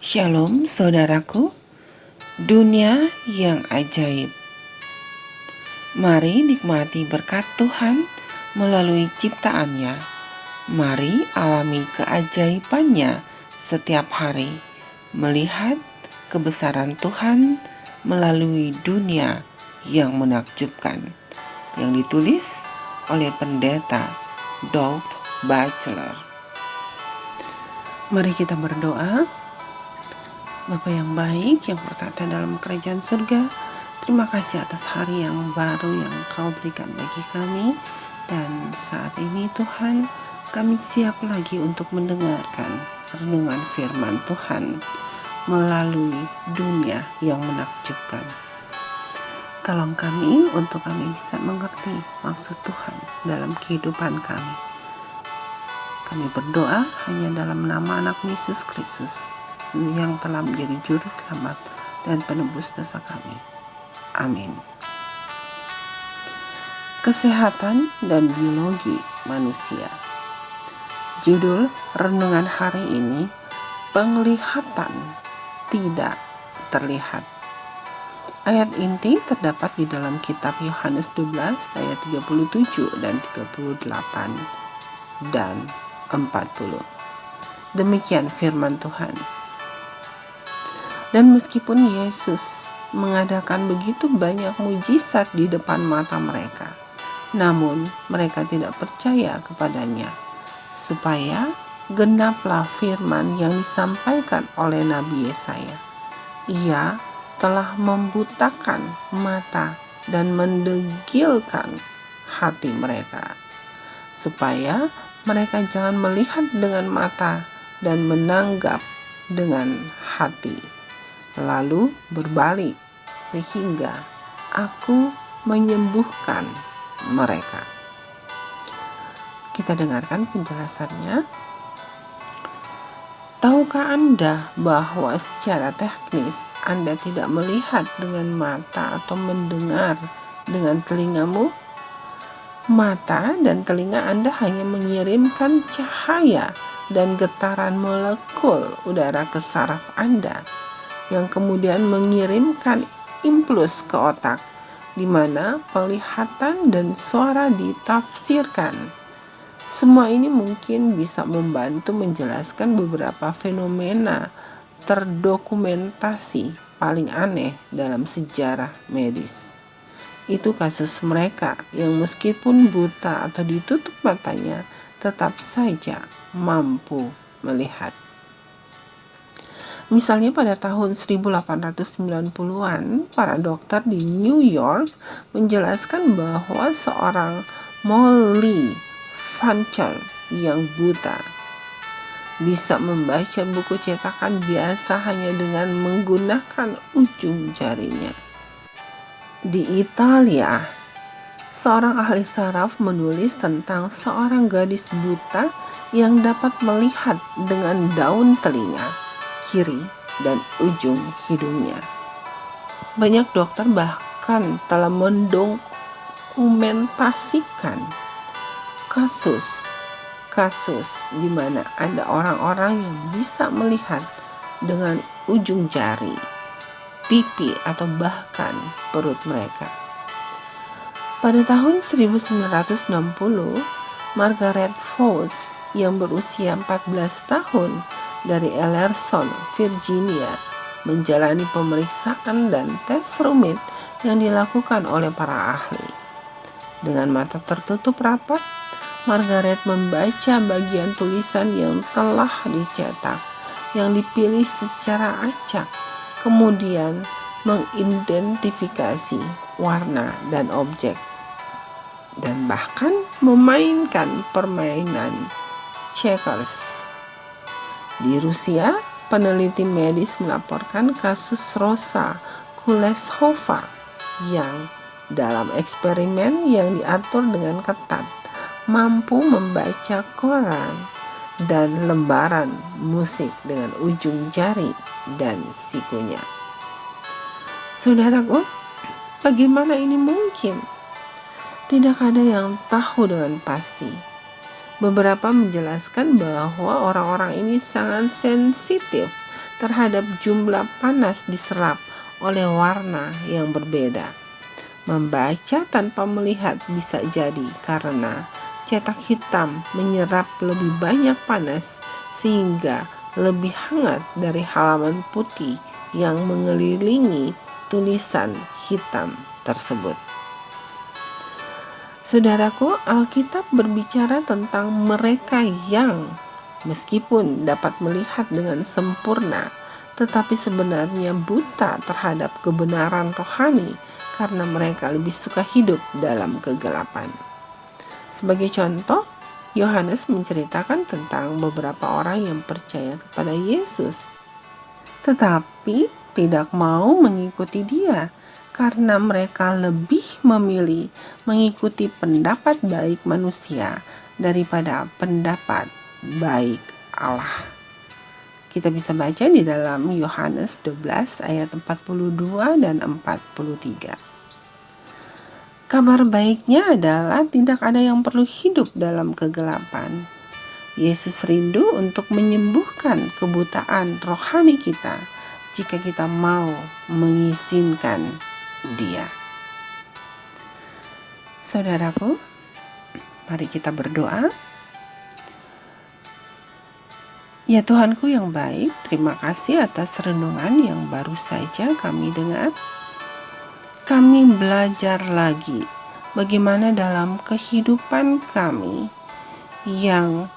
Shalom saudaraku, dunia yang ajaib. Mari nikmati berkat Tuhan melalui ciptaannya. Mari alami keajaibannya setiap hari, melihat kebesaran Tuhan melalui dunia yang menakjubkan. Yang ditulis oleh pendeta Doug Batchelor. Mari kita berdoa. Bapa yang baik, yang bertata dalam kerajaan surga, terima kasih atas hari yang baru yang Kau berikan bagi kami. Dan saat ini Tuhan, kami siap lagi untuk mendengarkan renungan firman Tuhan melalui dunia yang menakjubkan. Tolong kami untuk kami bisa mengerti maksud Tuhan dalam kehidupan kami. Kami berdoa hanya dalam nama anak Yesus Kristus yang telah menjadi juru selamat dan penebus dosa kami. Amin. Kesehatan dan biologi manusia. Judul renungan hari ini, penglihatan tidak terlihat. Ayat inti terdapat di dalam kitab Yohanes 12 ayat 37 dan 38 dan 40. Demikian firman Tuhan. Dan meskipun Yesus mengadakan begitu banyak mujizat di depan mata mereka, namun mereka tidak percaya kepadanya, supaya genaplah firman yang disampaikan oleh Nabi Yesaya. Ia telah membutakan mata dan mendegilkan hati mereka, supaya mereka jangan melihat dengan mata dan menanggap dengan hati, lalu berbalik sehingga aku menyembuhkan mereka. Kita dengarkan penjelasannya. Tahukah Anda bahwa secara teknis Anda tidak melihat dengan mata atau mendengar dengan telingamu? Mata dan telinga Anda hanya mengirimkan cahaya dan getaran molekul udara ke saraf Anda, yang kemudian mengirimkan impuls ke otak, di mana penglihatan dan suara ditafsirkan. Semua ini mungkin bisa membantu menjelaskan beberapa fenomena terdokumentasi paling aneh dalam sejarah medis. Itu kasus mereka yang meskipun buta atau ditutup matanya, tetap saja mampu melihat. Misalnya pada tahun 1890-an, para dokter di New York menjelaskan bahwa seorang Molly Fancher yang buta bisa membaca buku cetakan biasa hanya dengan menggunakan ujung jarinya. Di Italia, seorang ahli saraf menulis tentang seorang gadis buta yang dapat melihat dengan daun telinga kiri dan ujung hidungnya. Banyak dokter bahkan telah mendokumentasikan kasus di mana ada orang-orang yang bisa melihat dengan ujung jari, pipi, atau bahkan perut mereka. Pada tahun 1960, Margaret Foss yang berusia 14 tahun dari Ellerson, Virginia, menjalani pemeriksaan dan tes rumit yang dilakukan oleh para ahli. Dengan mata tertutup rapat, Margaret membaca bagian tulisan yang telah dicetak, yang dipilih secara acak, kemudian mengidentifikasi warna dan objek, dan bahkan memainkan permainan checkers. Di Rusia, peneliti medis melaporkan kasus Rosa Kuleshova yang dalam eksperimen yang diatur dengan ketat mampu membaca koran dan lembaran musik dengan ujung jari dan sikunya. Saudaraku, bagaimana ini mungkin? Tidak ada yang tahu dengan pasti. Beberapa menjelaskan bahwa orang-orang ini sangat sensitif terhadap jumlah panas diserap oleh warna yang berbeda. Membaca tanpa melihat bisa jadi karena cetak hitam menyerap lebih banyak panas sehingga lebih hangat dari halaman putih yang mengelilingi tulisan hitam tersebut. Saudaraku, Alkitab berbicara tentang mereka yang meskipun dapat melihat dengan sempurna, tetapi sebenarnya buta terhadap kebenaran rohani karena mereka lebih suka hidup dalam kegelapan. Sebagai contoh, Yohanes menceritakan tentang beberapa orang yang percaya kepada Yesus, tetapi tidak mau mengikuti Dia karena mereka lebih memilih mengikuti pendapat baik manusia daripada pendapat baik Allah. Kita bisa baca di dalam Yohanes 12 ayat 42 dan 43. Kabar baiknya adalah tidak ada yang perlu hidup dalam kegelapan. Yesus rindu untuk menyembuhkan kebutaan rohani kita jika kita mau mengizinkan Dia. Saudaraku, mari kita berdoa. Ya Tuhanku yang baik, terima kasih atas renungan yang baru saja kami dengar. Kami belajar lagi bagaimana dalam kehidupan kami yang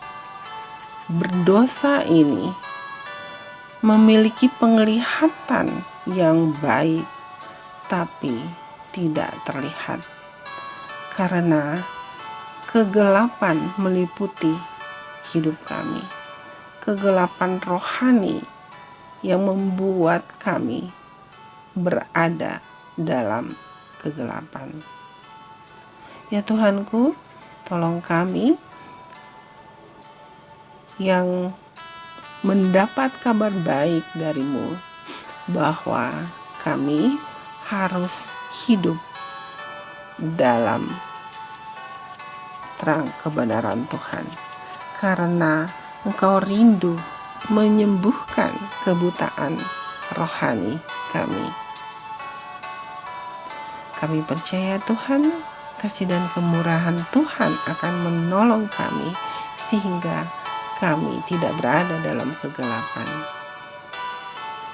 berdosa ini memiliki penglihatan yang baik tapi tidak terlihat karena kegelapan meliputi hidup kami. Kegelapan rohani yang membuat kami berada dalam kegelapan. Ya Tuhanku, tolong kami yang mendapat kabar baik dari-Mu bahwa kami harus hidup dalam terang kebenaran Tuhan karena Engkau rindu menyembuhkan kebutaan rohani kami. Kami percaya Tuhan, kasih dan kemurahan Tuhan akan menolong kami sehingga kami tidak berada dalam kegelapan.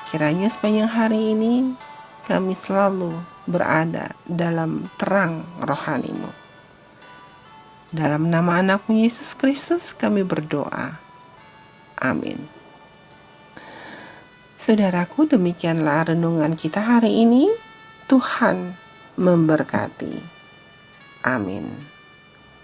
Kiranya sepanjang hari ini kami selalu berada dalam terang rohani-Mu. Dalam nama anak-Mu Yesus Kristus kami berdoa. Amin. Saudaraku, demikianlah renungan kita hari ini. Tuhan memberkati. Amin.